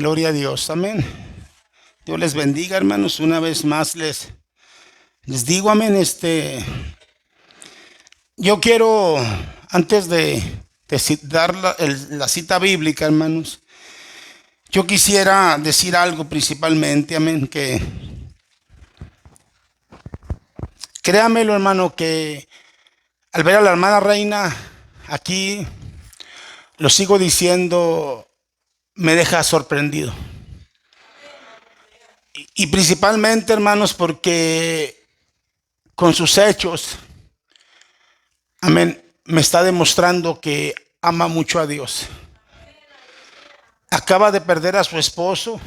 Gloria a Dios, amén. Dios les bendiga, hermanos. Una vez más les digo, amén. Yo quiero, antes de dar la cita bíblica, hermanos, yo quisiera decir algo principalmente, amén, que créamelo, hermano, que al ver a la hermana Reina aquí, lo sigo diciendo, me deja sorprendido. Y principalmente, hermanos, porque con sus hechos, amén, me está demostrando que ama mucho a Dios. Acaba de perder a su esposo,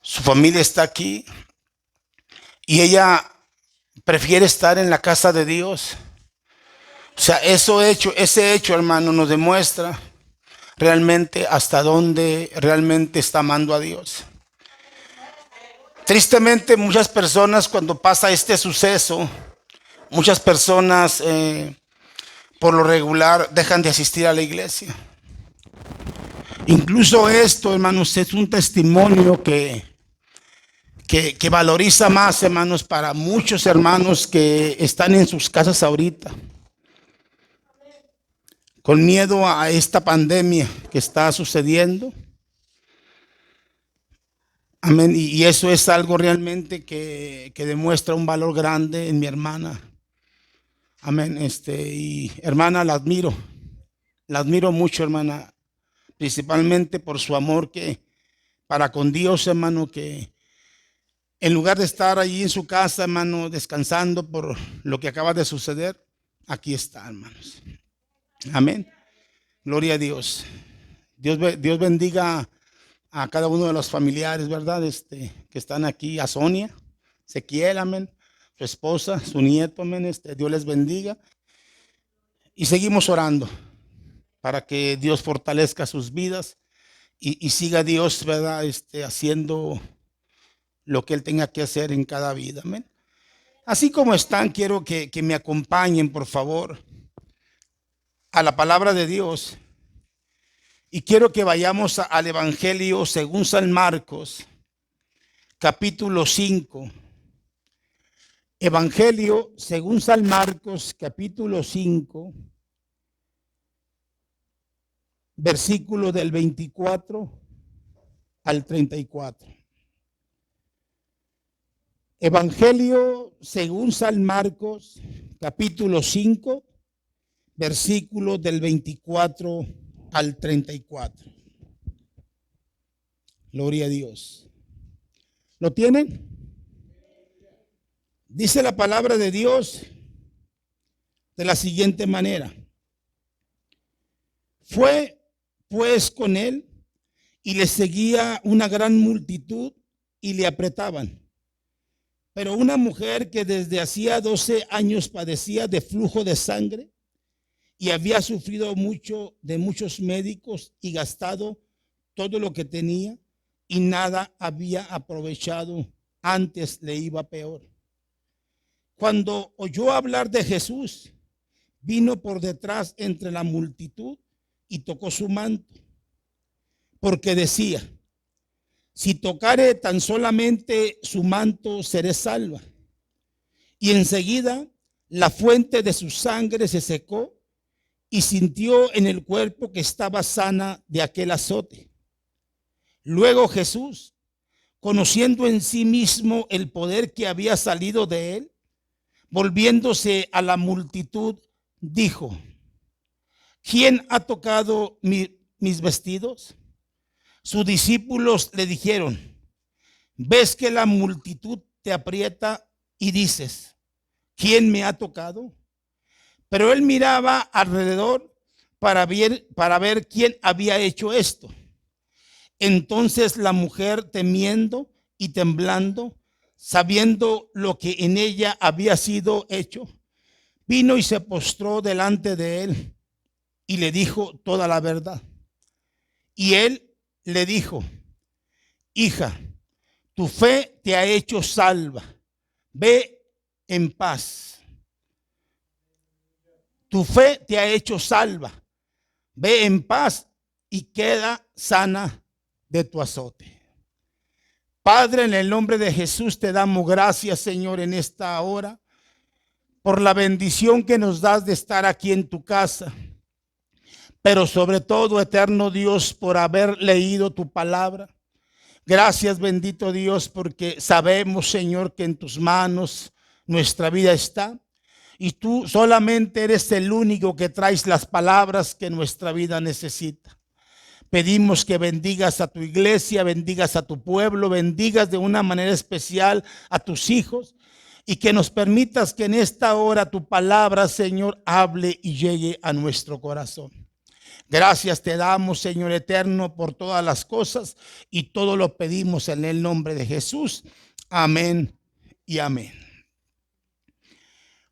su familia está aquí y ella prefiere estar en la casa de Dios. O sea, ese hecho, hermano, nos demuestra realmente hasta dónde realmente está amando a Dios. Tristemente, muchas personas cuando pasa este suceso, muchas personas por lo regular dejan de asistir a la iglesia. Incluso esto, hermanos, es un testimonio que valoriza más, hermanos, para muchos hermanos que están en sus casas ahorita, con miedo a esta pandemia que está sucediendo. Amén. Y eso es algo realmente que demuestra un valor grande en mi hermana. Amén. Y hermana, la admiro mucho, hermana, principalmente por su amor que para con Dios, hermano, que en lugar de estar allí en su casa, hermano, descansando por lo que acaba de suceder, aquí está, hermanos. Amén. Gloria a Dios. Dios bendiga a cada uno de los familiares, ¿verdad? Que están aquí, a Sonia, Ezequiel, amén, su esposa, su nieto, amén. Dios les bendiga. Y seguimos orando para que Dios fortalezca sus vidas y siga Dios, ¿verdad? Haciendo lo que Él tenga que hacer en cada vida, amén. Así como están, quiero que me acompañen, por favor, a la palabra de Dios. Y quiero que vayamos al Evangelio según San Marcos, capítulo 5. Evangelio según San Marcos, capítulo 5, versículo del 24 al 34. Evangelio según San Marcos, capítulo 5, versículo del 24 al 34. Gloria a Dios. ¿Lo tienen? Dice la palabra de Dios de la siguiente manera. Fue pues con él y le seguía una gran multitud y le apretaban. Pero una mujer que desde hacía 12 años padecía de flujo de sangre y había sufrido mucho de muchos médicos y gastado todo lo que tenía y nada había aprovechado, antes le iba peor. Cuando oyó hablar de Jesús, vino por detrás entre la multitud y tocó su manto, porque decía: si tocare tan solamente su manto, seré salva. Y enseguida la fuente de su sangre se secó y sintió en el cuerpo que estaba sana de aquel azote. Luego Jesús, conociendo en sí mismo el poder que había salido de él, volviéndose a la multitud, dijo: ¿quién ha tocado mis vestidos? Sus discípulos le dijeron: ¿ves que la multitud te aprieta y dices: ¿quién me ha tocado? Pero él miraba alrededor para ver quién había hecho esto. Entonces la mujer, temiendo y temblando, sabiendo lo que en ella había sido hecho, vino y se postró delante de él y le dijo toda la verdad. Y él le dijo: hija, tu fe te ha hecho salva, ve en paz. Tu fe te ha hecho salva, ve en paz y queda sana de tu azote. Padre, en el nombre de Jesús te damos gracias, Señor, en esta hora, por la bendición que nos das de estar aquí en tu casa. Pero sobre todo, eterno Dios, por haber leído tu palabra. Gracias, bendito Dios, porque sabemos, Señor, que en tus manos nuestra vida está. Y tú solamente eres el único que traes las palabras que nuestra vida necesita. Pedimos que bendigas a tu iglesia, bendigas a tu pueblo, bendigas de una manera especial a tus hijos y que nos permitas que en esta hora tu palabra, Señor, hable y llegue a nuestro corazón. Gracias te damos, Señor eterno, por todas las cosas y todo lo pedimos en el nombre de Jesús. Amén y amén.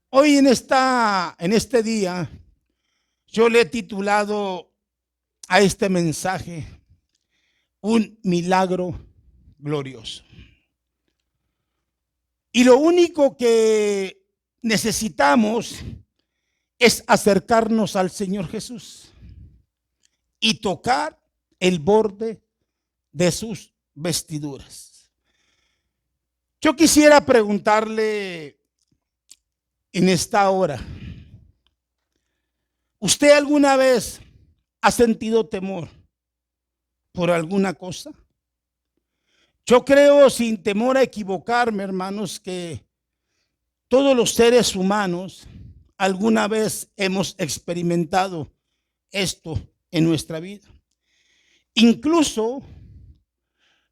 Hoy en este día yo le he titulado a este mensaje un milagro glorioso. Y lo único que necesitamos es acercarnos al Señor Jesús y tocar el borde de sus vestiduras. Yo quisiera preguntarle en esta hora, ¿usted alguna vez ha sentido temor por alguna cosa? Yo creo, sin temor a equivocarme, hermanos, que todos los seres humanos alguna vez hemos experimentado esto en nuestra vida. Incluso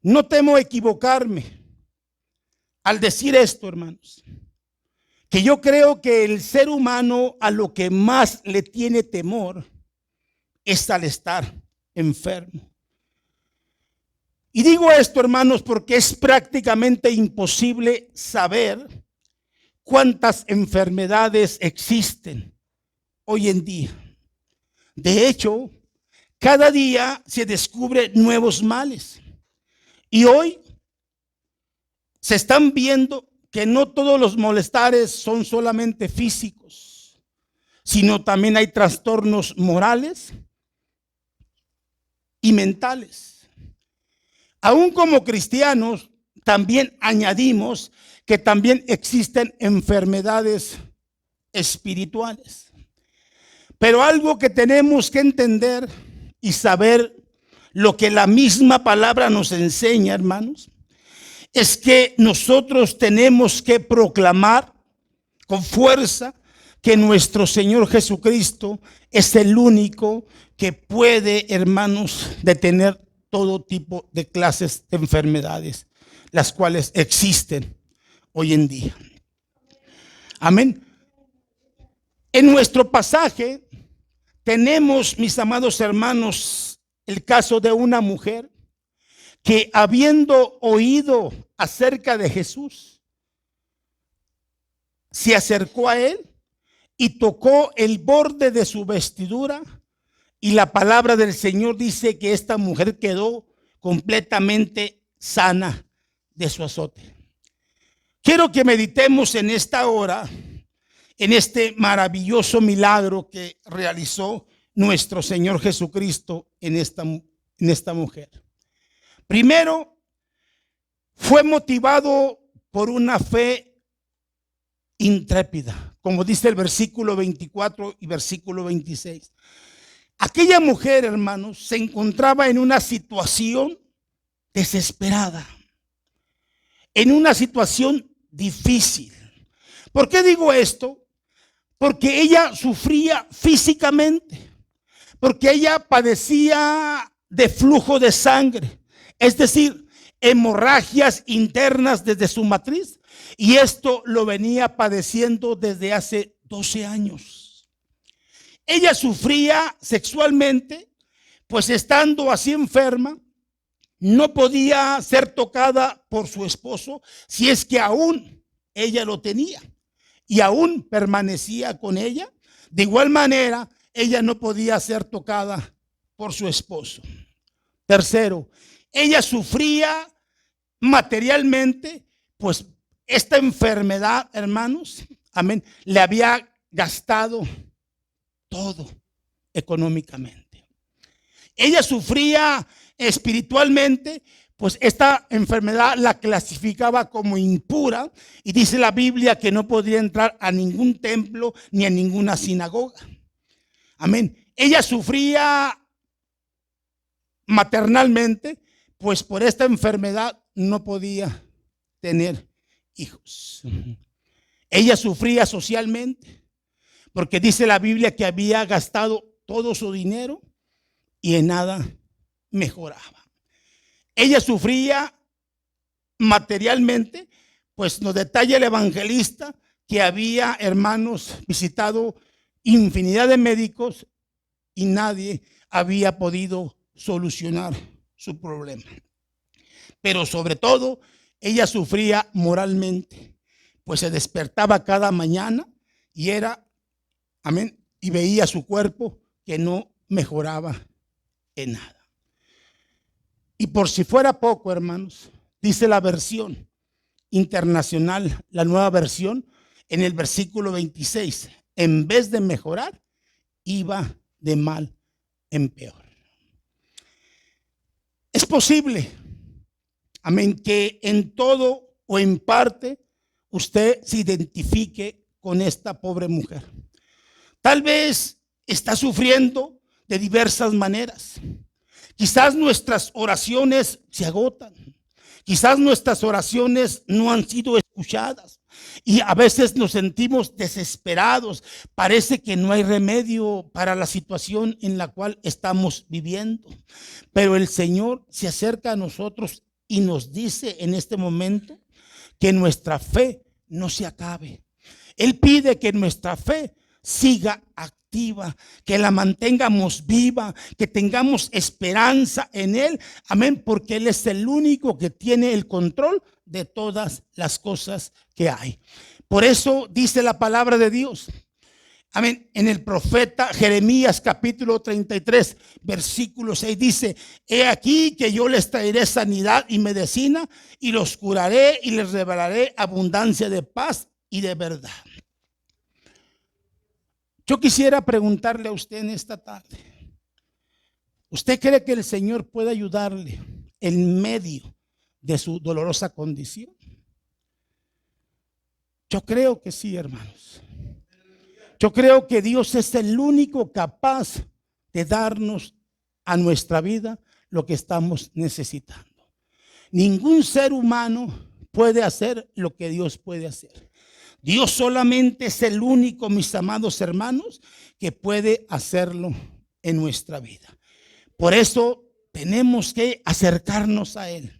no temo equivocarme al decir esto, hermanos, que yo creo que el ser humano a lo que más le tiene temor es al estar enfermo. Y digo esto, hermanos, porque es prácticamente imposible saber cuántas enfermedades existen hoy en día. De hecho, cada día se descubren nuevos males. Y hoy se están viendo que no todos los molestares son solamente físicos, sino también hay trastornos morales y mentales. Aún como cristianos, también añadimos que también existen enfermedades espirituales. Pero algo que tenemos que entender y saber, lo que la misma palabra nos enseña, hermanos, es que nosotros tenemos que proclamar con fuerza que nuestro Señor Jesucristo es el único que puede, hermanos, detener todo tipo de clases de enfermedades, las cuales existen hoy en día. Amén. En nuestro pasaje tenemos, mis amados hermanos, el caso de una mujer que, habiendo oído acerca de Jesús, se acercó a él y tocó el borde de su vestidura, y la palabra del Señor dice que esta mujer quedó completamente sana de su azote. Quiero que meditemos en esta hora en este maravilloso milagro que realizó nuestro Señor Jesucristo en esta mujer. Primero, fue motivado por una fe intrépida, como dice el versículo 24 y versículo 26. Aquella mujer, hermanos, se encontraba en una situación desesperada, en una situación difícil. ¿Por qué digo esto? Porque ella sufría físicamente, porque ella padecía de flujo de sangre, es decir, hemorragias internas desde su matriz, y esto lo venía padeciendo desde hace 12 años. Ella sufría sexualmente, pues estando así enferma, no podía ser tocada por su esposo, si es que aún ella lo tenía y aún permanecía con ella. De igual manera, ella no podía ser tocada por su esposo. Tercero, ella sufría materialmente, pues esta enfermedad, hermanos, amén, le había gastado todo económicamente. Ella sufría espiritualmente, pues esta enfermedad la clasificaba como impura, y dice la Biblia que no podía entrar a ningún templo ni a ninguna sinagoga. Amén. Ella sufría maternalmente, pues por esta enfermedad no podía tener hijos. Ella sufría socialmente, porque dice la Biblia que había gastado todo su dinero y en nada mejoraba. Ella sufría materialmente, pues nos detalla el evangelista que había, hermanos, visitado infinidad de médicos y nadie había podido solucionar su problema. Pero sobre todo, ella sufría moralmente, pues se despertaba cada mañana y amén, y veía su cuerpo que no mejoraba en nada. Y por si fuera poco, hermanos, dice la versión internacional, la nueva versión, en el versículo 26, en vez de mejorar, iba de mal en peor. Es posible, amén, que en todo o en parte usted se identifique con esta pobre mujer. Tal vez está sufriendo de diversas maneras. Quizás nuestras oraciones se agotan. Quizás nuestras oraciones no han sido escuchadas. Y a veces nos sentimos desesperados. Parece que no hay remedio para la situación en la cual estamos viviendo. Pero el Señor se acerca a nosotros y nos dice en este momento que nuestra fe no se acabe. Él pide que nuestra fe siga activa, que la mantengamos viva, que tengamos esperanza en Él, amén, porque Él es el único que tiene el control de todas las cosas que hay. Por eso dice la palabra de Dios, amén, en el profeta Jeremías capítulo 33 versículo 6 dice: he aquí que yo les traeré sanidad y medicina, y los curaré y les revelaré abundancia de paz y de verdad. Yo quisiera preguntarle a usted en esta tarde, ¿usted cree que el Señor puede ayudarle en medio de su dolorosa condición? Yo creo que sí, hermanos. Yo creo que Dios es el único capaz de darnos a nuestra vida lo que estamos necesitando. Ningún ser humano puede hacer lo que Dios puede hacer. Dios solamente es el único, mis amados hermanos, que puede hacerlo en nuestra vida. Por eso tenemos que acercarnos a Él,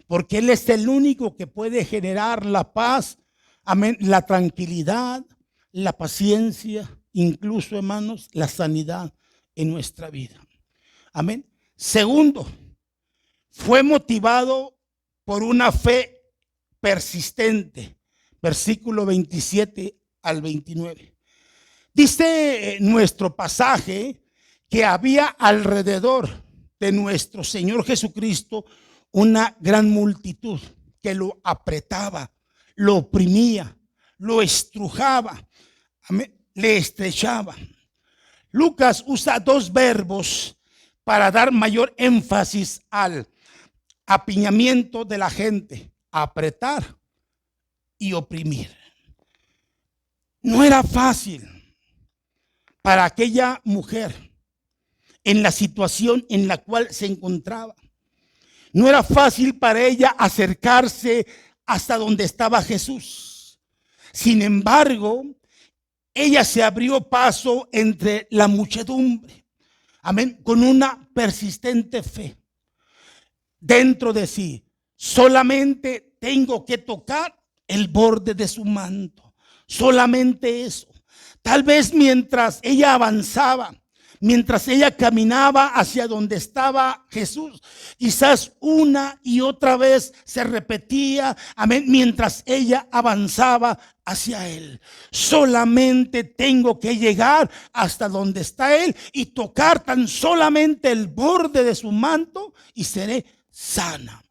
porque Él es el único que puede generar la paz, amén, la tranquilidad, la paciencia, incluso, hermanos, la sanidad en nuestra vida. Amén. Segundo, fue motivado por una fe persistente. Versículo 27 al 29. Dice nuestro pasaje que había alrededor de nuestro Señor Jesucristo una gran multitud que lo apretaba, lo oprimía, lo estrujaba, le estrechaba. Lucas usa dos verbos para dar mayor énfasis al apiñamiento de la gente: apretar y oprimir. No era fácil para aquella mujer en la situación en la cual se encontraba. No era fácil para ella acercarse hasta donde estaba Jesús. Sin embargo, ella se abrió paso entre la muchedumbre, amén, con una persistente fe dentro de sí. Solamente tengo que tocar el borde de su manto, solamente eso. Tal vez mientras ella avanzaba, mientras ella caminaba hacia donde estaba Jesús, quizás una y otra vez se repetía, amén, mientras ella avanzaba hacia Él: solamente tengo que llegar hasta donde está Él y tocar tan solamente el borde de su manto y seré sana.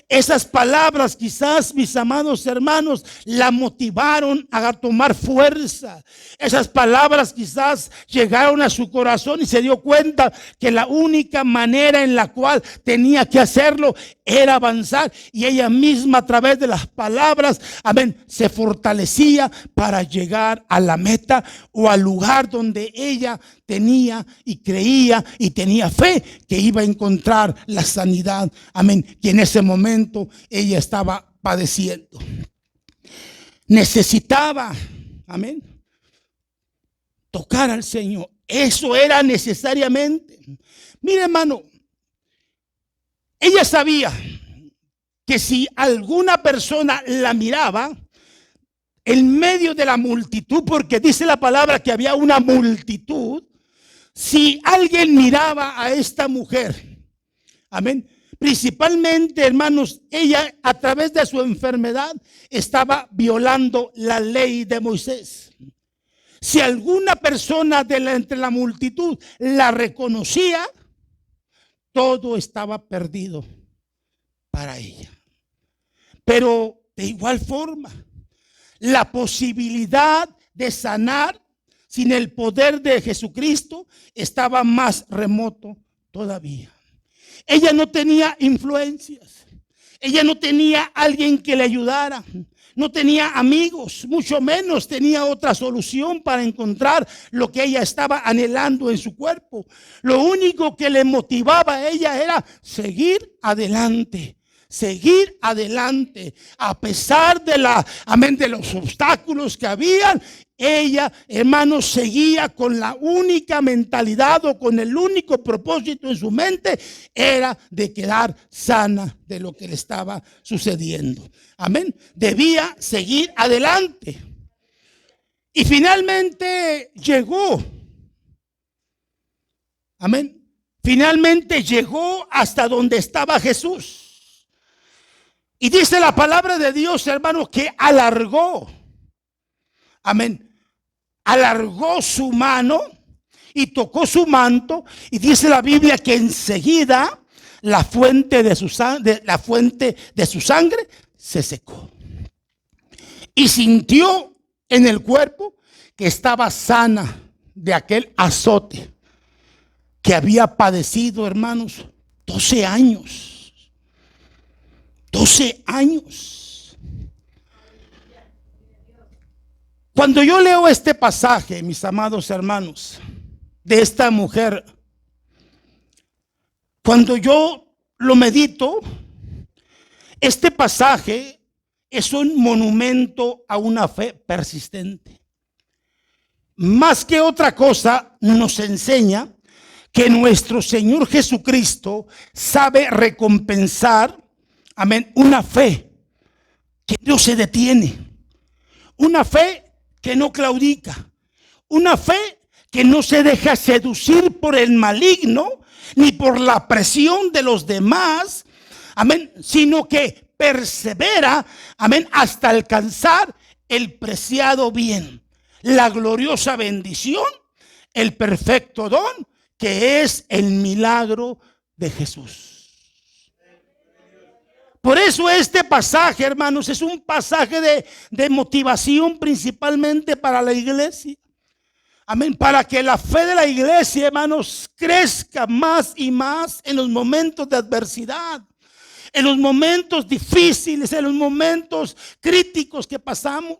Esas palabras quizás, mis amados hermanos, la motivaron a tomar fuerza. Esas palabras quizás llegaron a su corazón y se dio cuenta que la única manera en la cual tenía que hacerlo era avanzar. Y ella misma, a través de las palabras, amén, se fortalecía para llegar a la meta o al lugar donde ella tenía y creía y tenía fe que iba a encontrar la sanidad, amén, que en ese momento ella estaba padeciendo. Necesitaba, amén, tocar al Señor. Eso era necesariamente. Mire, hermano, ella sabía que si alguna persona la miraba en medio de la multitud, porque dice la palabra que había una multitud, si alguien miraba a esta mujer, amén, principalmente, hermanos, ella a través de su enfermedad estaba violando la ley de Moisés. Si alguna persona entre la multitud la reconocía, todo estaba perdido para ella. Pero de igual forma, la posibilidad de sanar sin el poder de Jesucristo estaba más remoto todavía. Ella no tenía influencias. Ella no tenía alguien que le ayudara. No tenía amigos, mucho menos tenía otra solución para encontrar lo que ella estaba anhelando en su cuerpo. Lo único que le motivaba a ella era seguir adelante. Seguir adelante a pesar de de los obstáculos que habían. Ella, hermanos, seguía con la única mentalidad o con el único propósito en su mente, era de quedar sana de lo que le estaba sucediendo. Amén. Debía seguir adelante. Y finalmente llegó. Amén. Finalmente llegó hasta donde estaba Jesús. Y dice la palabra de Dios, hermanos, que alargó. Amén. Alargó su mano y tocó su manto. Y dice la Biblia que enseguida la fuente de su sangre se secó. Y sintió en el cuerpo que estaba sana de aquel azote que había padecido, hermanos, 12 años. 12 años. Cuando yo leo este pasaje, mis amados hermanos, de esta mujer, cuando yo lo medito, este pasaje es un monumento a una fe persistente. Más que otra cosa, nos enseña que nuestro Señor Jesucristo sabe recompensar, amén, una fe que no se detiene, una fe que no claudica, una fe que no se deja seducir por el maligno ni por la presión de los demás, amén, sino que persevera, amén, hasta alcanzar el preciado bien, la gloriosa bendición, el perfecto don que es el milagro de Jesús. Por eso este pasaje, hermanos, es un pasaje de motivación principalmente para la iglesia. Amén. Para que la fe de la iglesia, hermanos, crezca más y más en los momentos de adversidad, en los momentos difíciles, en los momentos críticos que pasamos.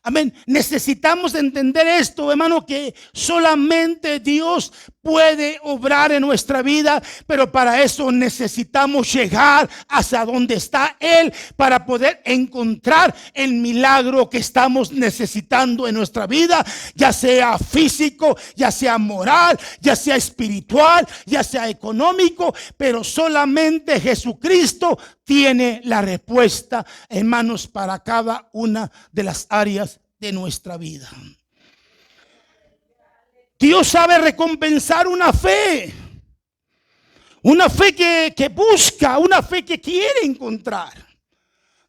Amén. Necesitamos entender esto, hermano, que solamente Dios puede obrar en nuestra vida, pero para eso necesitamos llegar hacia donde está Él para poder encontrar el milagro que estamos necesitando en nuestra vida, ya sea físico, ya sea moral, ya sea espiritual, ya sea económico, pero solamente Jesucristo tiene la respuesta, hermanos, para cada una de las áreas de nuestra vida. Dios sabe recompensar una fe que busca, una fe que quiere encontrar.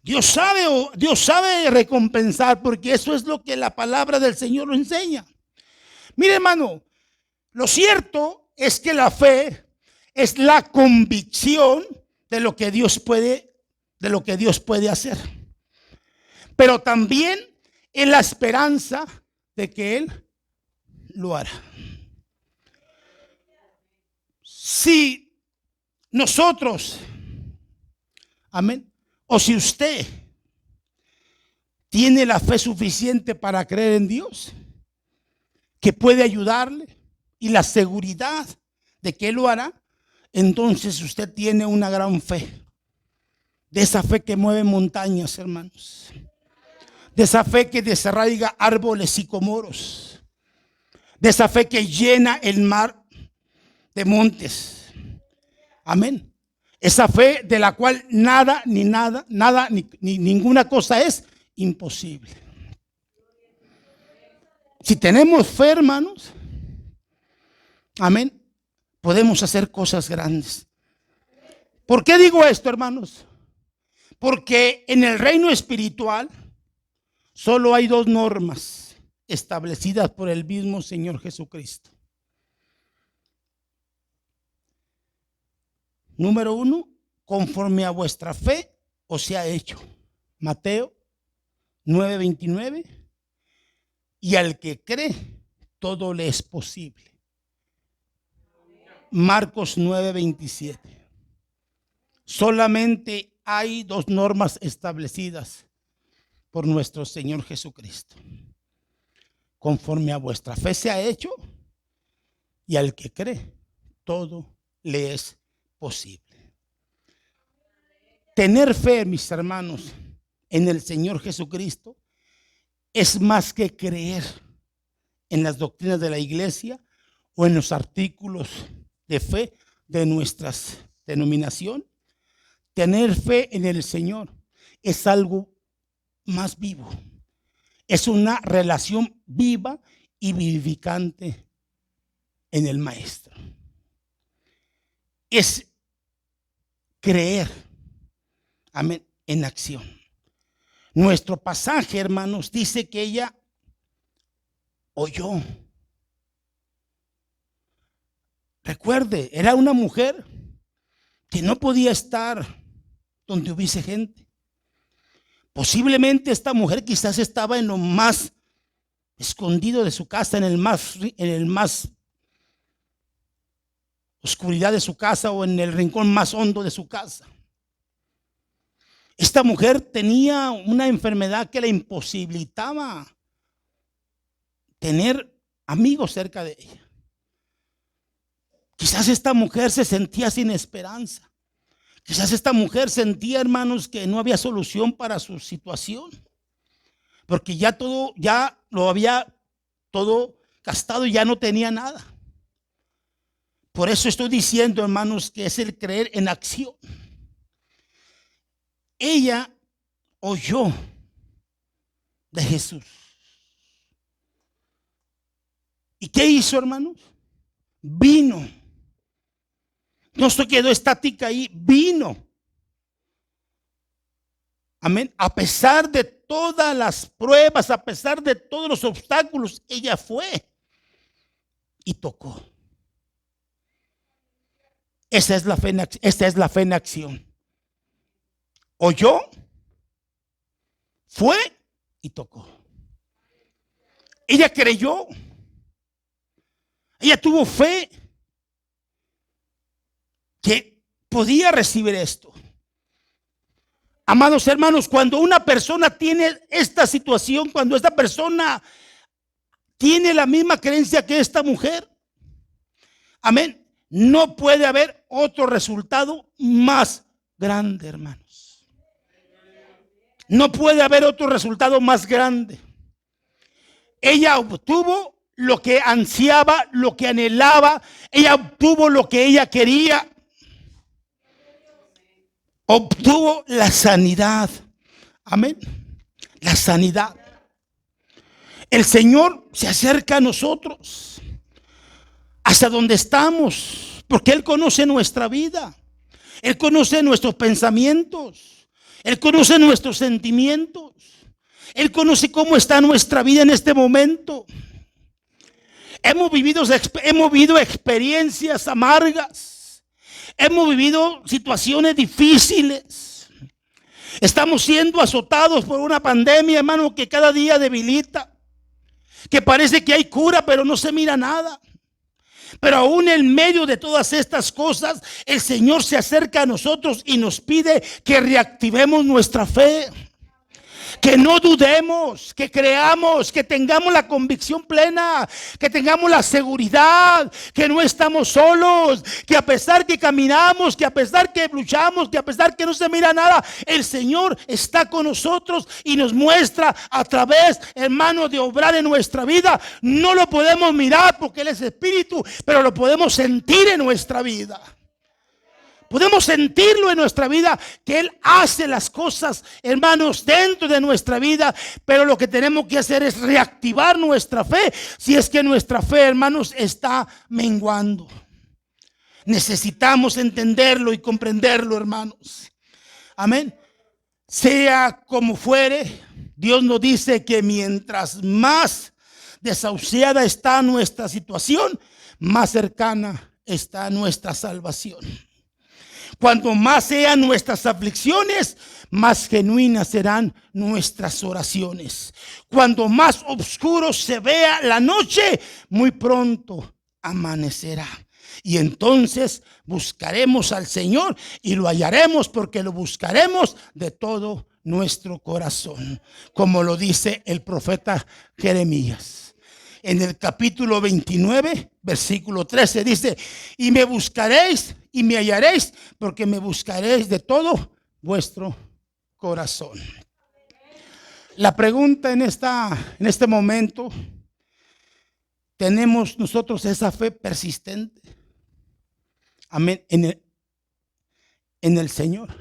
Dios sabe recompensar, porque eso es lo que la palabra del Señor lo enseña. Mire, hermano, lo cierto es que la fe es la convicción de lo que Dios puede de lo que Dios puede hacer, pero también en la esperanza de que Él lo hará. Si nosotros, amén, o si usted tiene la fe suficiente para creer en Dios, que puede ayudarle, y la seguridad de que Él lo hará, entonces usted tiene una gran fe. De esa fe que mueve montañas, hermanos. De esa fe que desarraiga árboles sicomoros. De esa fe que llena el mar de montes. Amén. Esa fe de la cual nada, ni ninguna cosa es imposible. Si tenemos fe, hermanos, amén, podemos hacer cosas grandes. ¿Por qué digo esto, hermanos? Porque en el reino espiritual solo hay dos normas establecidas por el mismo Señor Jesucristo. Número 1, conforme a vuestra fe os sea hecho. Mateo 9:29. Y al que cree, todo le es posible. Marcos 9:27. Solamente hay dos normas establecidas por nuestro Señor Jesucristo. Conforme a vuestra fe se ha hecho, y al que cree, todo le es posible. Tener fe, mis hermanos, en el Señor Jesucristo es más que creer en las doctrinas de la iglesia o en los artículos de fe de nuestra denominación. Tener fe en el Señor es algo más vivo. Es una relación viva y vivificante en el Maestro. Es creer, amén, en acción. Nuestro pasaje, hermanos, dice que ella oyó. Recuerde, era una mujer que no podía estar donde hubiese gente. Posiblemente esta mujer quizás estaba en lo más escondido de su casa, en el más oscuridad de su casa, o en el rincón más hondo de su casa. Esta mujer tenía una enfermedad que le imposibilitaba tener amigos cerca de ella. Quizás esta mujer se sentía sin esperanza. Quizás esta mujer sentía, hermanos, que no había solución para su situación, porque ya lo había todo gastado y ya no tenía nada. Por eso estoy diciendo, hermanos, que es el creer en acción. Ella oyó de Jesús. ¿Y qué hizo, hermanos? Vino. No se quedó estática ahí, vino. Amén. A pesar de todas las pruebas, a pesar de todos los obstáculos, ella fue y tocó. Esta es la fe en acción. Oyó, fue y tocó. Ella creyó. Ella tuvo fe que podía recibir esto. Amados hermanos, cuando una persona tiene esta situación, cuando esta persona tiene la misma creencia que esta mujer, amén, no puede haber otro resultado más grande, hermanos. No puede haber otro resultado más grande. Ella obtuvo lo que ansiaba, lo que anhelaba. Ella obtuvo lo que ella quería. Obtuvo la sanidad. Amén. La sanidad. El Señor se acerca a nosotros hasta donde estamos, porque Él conoce nuestra vida. Él conoce nuestros pensamientos. Él conoce nuestros sentimientos. Él conoce cómo está nuestra vida en este momento. Hemos vivido experiencias amargas. Hemos vivido situaciones difíciles. Estamos siendo azotados por una pandemia, hermano, que cada día debilita, que parece que hay cura, pero no se mira nada. Pero aún en medio de todas estas cosas, el Señor se acerca a nosotros y nos pide que reactivemos nuestra fe. Que no dudemos, que creamos, que tengamos la convicción plena, que tengamos la seguridad, que no estamos solos, que a pesar que caminamos, que a pesar que luchamos, que a pesar que no se mira nada, el Señor está con nosotros y nos muestra a través, hermano, de obrar en nuestra vida. No lo podemos mirar porque Él es Espíritu, pero lo podemos sentir en nuestra vida. Podemos sentirlo en nuestra vida, que Él hace las cosas, hermanos, dentro de nuestra vida. Pero lo que tenemos que hacer es reactivar nuestra fe. Si es que nuestra fe, hermanos, está menguando. Necesitamos entenderlo y comprenderlo, hermanos. Amén. Sea como fuere, Dios nos dice que mientras más desahuciada está nuestra situación, más cercana está nuestra salvación. Cuanto más sean nuestras aflicciones, más genuinas serán nuestras oraciones. Cuando más oscuro se vea la noche, muy pronto amanecerá. Y entonces buscaremos al Señor y lo hallaremos, porque lo buscaremos de todo nuestro corazón, como lo dice el profeta Jeremías. En el capítulo 29, versículo 13 dice: y me buscaréis y me hallaréis, porque me buscaréis de todo vuestro corazón. La pregunta en este momento: ¿tenemos nosotros esa fe persistente? Amén. En el Señor.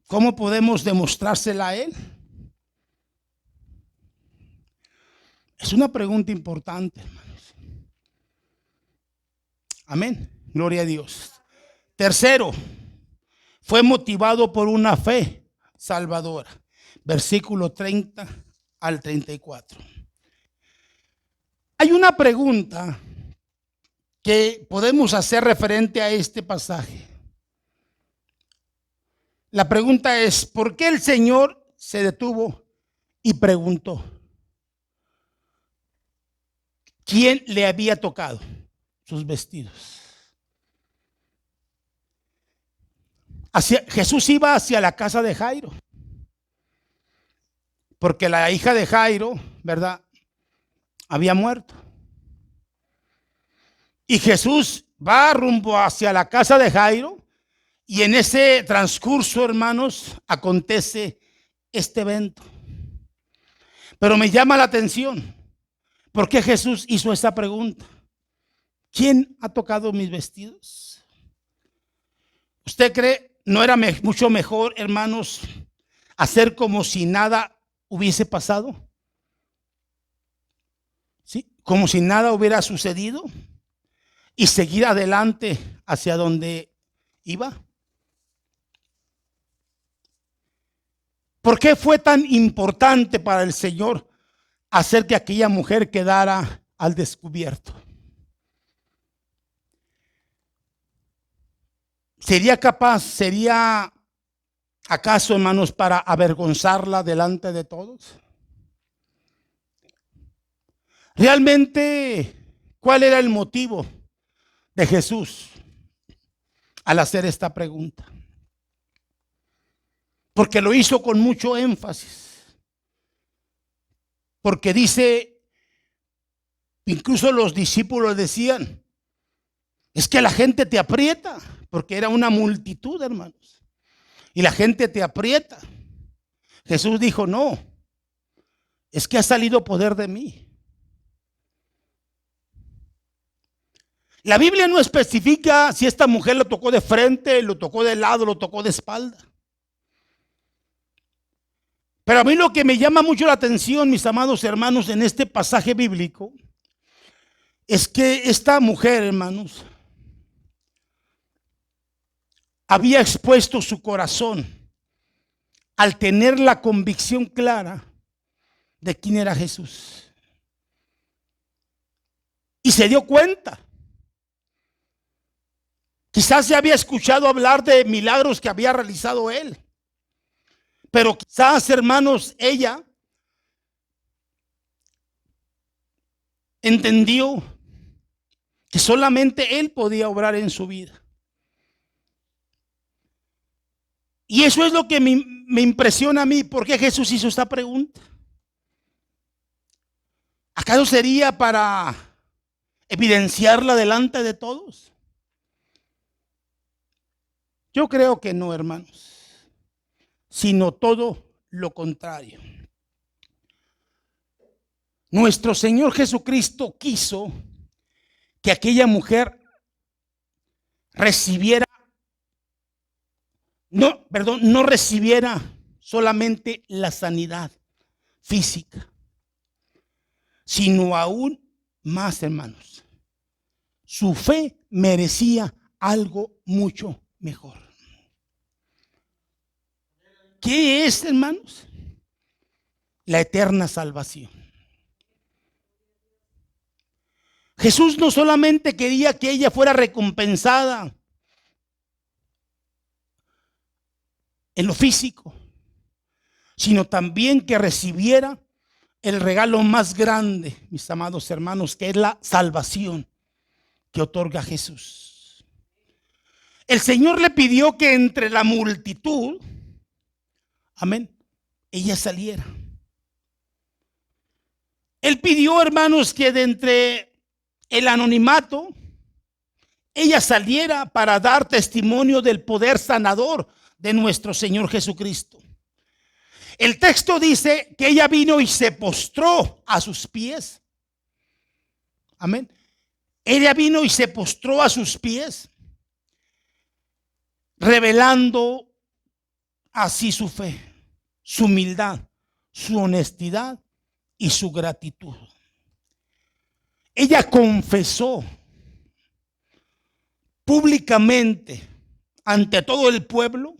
¿Cómo podemos demostrársela a Él? Es una pregunta importante, hermanos. Amén. Gloria a Dios. Tercero, fue motivado por una fe salvadora. Versículo 30 al 34. Hay una pregunta que podemos hacer referente a este pasaje. La pregunta es: ¿por qué el Señor se detuvo y preguntó quién le había tocado sus vestidos? Jesús iba hacia la casa de Jairo, porque la hija de Jairo, ¿verdad?, había muerto. Y Jesús va rumbo hacia la casa de Jairo, y en ese transcurso, hermanos, acontece este evento. Pero me llama la atención, ¿por qué Jesús hizo esa pregunta? ¿Quién ha tocado mis vestidos? ¿Usted cree no era mucho mejor, hermanos, hacer como si nada hubiese pasado? ¿Sí? Como si nada hubiera sucedido y seguir adelante hacia donde iba. ¿Por qué fue tan importante para el Señor hacer que aquella mujer quedara al descubierto? ¿Sería acaso, hermanos, para avergonzarla delante de todos? Realmente, ¿cuál era el motivo de Jesús al hacer esta pregunta? Porque lo hizo con mucho énfasis. Porque dice, incluso los discípulos decían, es que la gente te aprieta, porque era una multitud, hermanos, y la gente te aprieta. Jesús dijo, no, es que ha salido poder de mí. La Biblia no especifica si esta mujer lo tocó de frente, lo tocó de lado, lo tocó de espalda. Pero a mí lo que me llama mucho la atención, mis amados hermanos, en este pasaje bíblico, es que esta mujer, hermanos, había expuesto su corazón al tener la convicción clara de quién era Jesús. Y se dio cuenta Quizás ya había escuchado hablar de milagros que había realizado él. Pero quizás, hermanos, ella entendió que solamente él podía obrar en su vida. Y eso es lo que me impresiona a mí. ¿Por qué Jesús hizo esta pregunta? ¿Acaso sería para evidenciarla delante de todos? Yo creo que no, hermanos, sino todo lo contrario. Nuestro Señor Jesucristo quiso que aquella mujer no recibiera solamente la sanidad física, sino aún más, hermanos. Su fe merecía algo mucho mejor. ¿Qué es, hermanos? La eterna salvación. Jesús no solamente quería que ella fuera recompensada en lo físico, sino también que recibiera el regalo más grande, mis amados hermanos, que es la salvación que otorga Jesús. El Señor le pidió que entre la multitud, amén, ella saliera. Él pidió, hermanos, que de entre el anonimato ella saliera para dar testimonio del poder sanador de nuestro Señor Jesucristo. El texto dice que ella vino y se postró a sus pies. Amén. Ella vino y se postró a sus pies, revelando así su fe, su humildad, su honestidad y su gratitud. Ella confesó públicamente ante todo el pueblo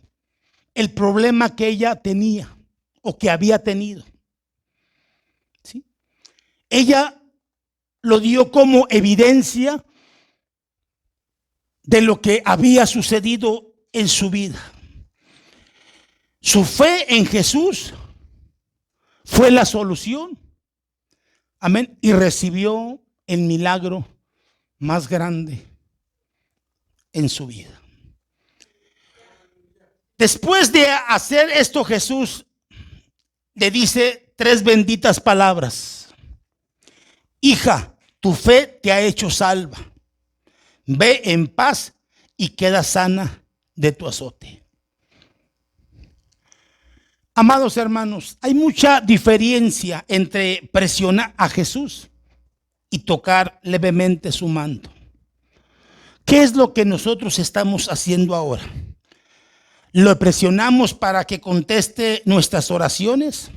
el problema que ella tenía o que había tenido. ¿Sí? Ella lo dio como evidencia de lo que había sucedido en su vida. Su fe en Jesús fue la solución. Amén. Y recibió el milagro más grande en su vida. Después de hacer esto, Jesús le dice 3 benditas palabras. Hija, tu fe te ha hecho salva. Ve en paz y queda sana de tu azote. Amados hermanos, hay mucha diferencia entre presionar a Jesús y tocar levemente su manto. ¿Qué es lo que nosotros estamos haciendo ahora? ¿Lo presionamos para que conteste nuestras oraciones?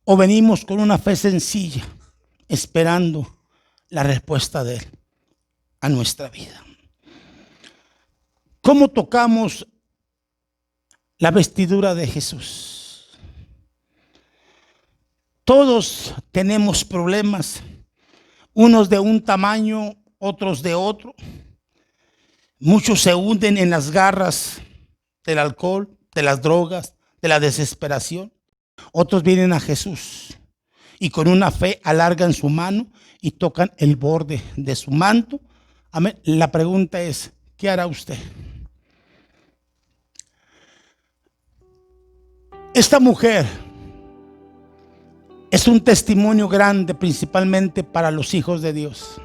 ¿O venimos con una fe sencilla, esperando la respuesta de Él a nuestra vida? ¿Cómo tocamos la vestidura de Jesús? Todos tenemos problemas, unos de un tamaño, otros de otro. Muchos se hunden en las garras del alcohol, de las drogas, de la desesperación. Otros vienen a Jesús y con una fe alargan su mano y tocan el borde de su manto. Amén. La pregunta es, ¿qué hará usted? Esta mujer es un testimonio grande, principalmente para los hijos de Dios.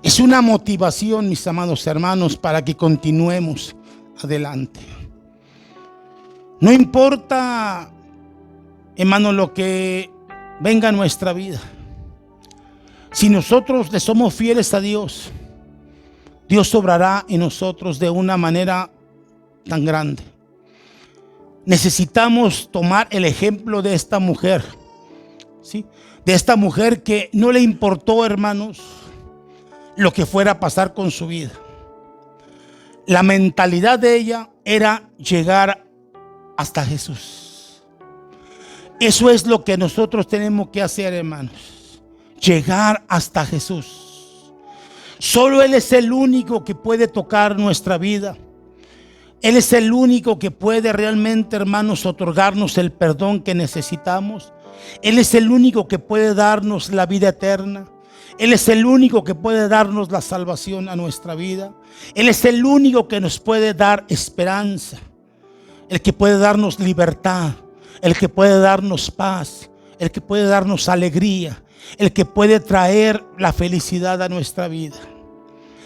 Es una motivación, mis amados hermanos, para que continuemos adelante. No importa, hermano, lo que venga a nuestra vida. Si nosotros le somos fieles a Dios, Dios obrará en nosotros de una manera tan grande. Necesitamos tomar el ejemplo de esta mujer, ¿sí? De esta mujer que no le importó, hermanos, lo que fuera a pasar con su vida. La mentalidad de ella era llegar hasta Jesús. Eso es lo que nosotros tenemos que hacer, hermanos. Llegar hasta Jesús. Solo Él es el único que puede tocar nuestra vida. Él es el único que puede realmente, hermanos, otorgarnos el perdón que necesitamos. Él es el único que puede darnos la vida eterna. Él es el único que puede darnos la salvación a nuestra vida. Él es el único que nos puede dar esperanza. El que puede darnos libertad. El que puede darnos paz. El que puede darnos alegría. El que puede traer la felicidad a nuestra vida.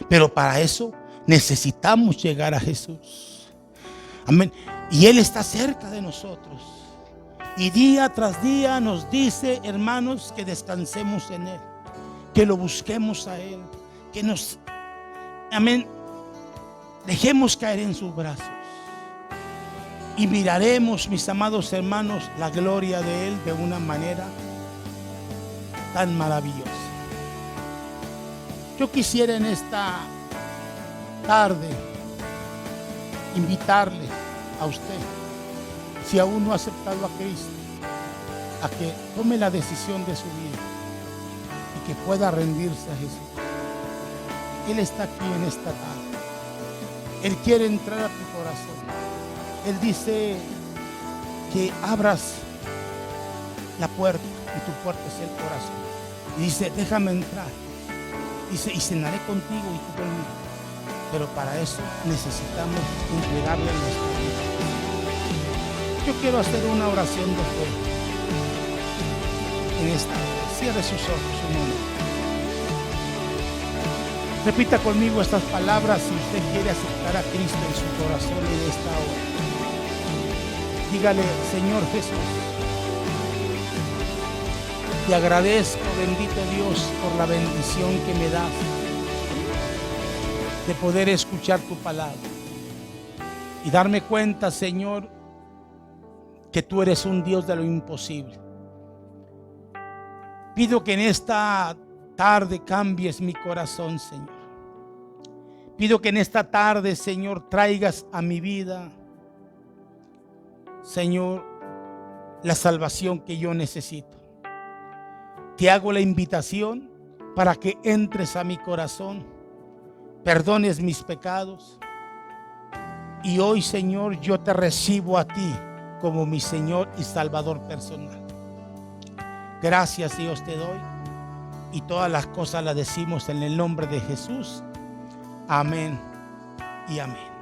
Pero para eso necesitamos llegar a Jesús. Amén. Y Él está cerca de nosotros. Y día tras día nos dice, hermanos, que descansemos en Él. Que lo busquemos a Él. Que nos, amén, dejemos caer en sus brazos. Y miraremos, mis amados hermanos, la gloria de Él de una manera tan maravillosa. Yo quisiera en esta tarde invitarle a usted, si aún no ha aceptado a Cristo, a que tome la decisión de su vida y que pueda rendirse a Jesús. Él está aquí en esta tarde. Él quiere entrar a tu corazón. Él dice que abras la puerta y tu puerta es el corazón. Y dice, déjame entrar. Dice, y cenaré contigo y tú conmigo. Pero para eso necesitamos entregarle nuestra vida. Yo quiero hacer una oración de fe en esta hora. Cierre sus ojos un momento. Repita conmigo estas palabras si usted quiere aceptar a Cristo en su corazón en esta hora. Dígale, Señor Jesús, te agradezco, bendito Dios, por la bendición que me das de poder escuchar tu palabra y darme cuenta, Señor, que tú eres un Dios de lo imposible. Pido que en esta tarde cambies mi corazón, Señor. Pido que en esta tarde, Señor, traigas a mi vida, Señor, la salvación que yo necesito. Te hago la invitación para que entres a mi corazón, perdones mis pecados. Y hoy, Señor, yo te recibo a ti como mi Señor y Salvador personal. Gracias, Dios, te doy. Y todas las cosas las decimos en el nombre de Jesús. Amén y amén.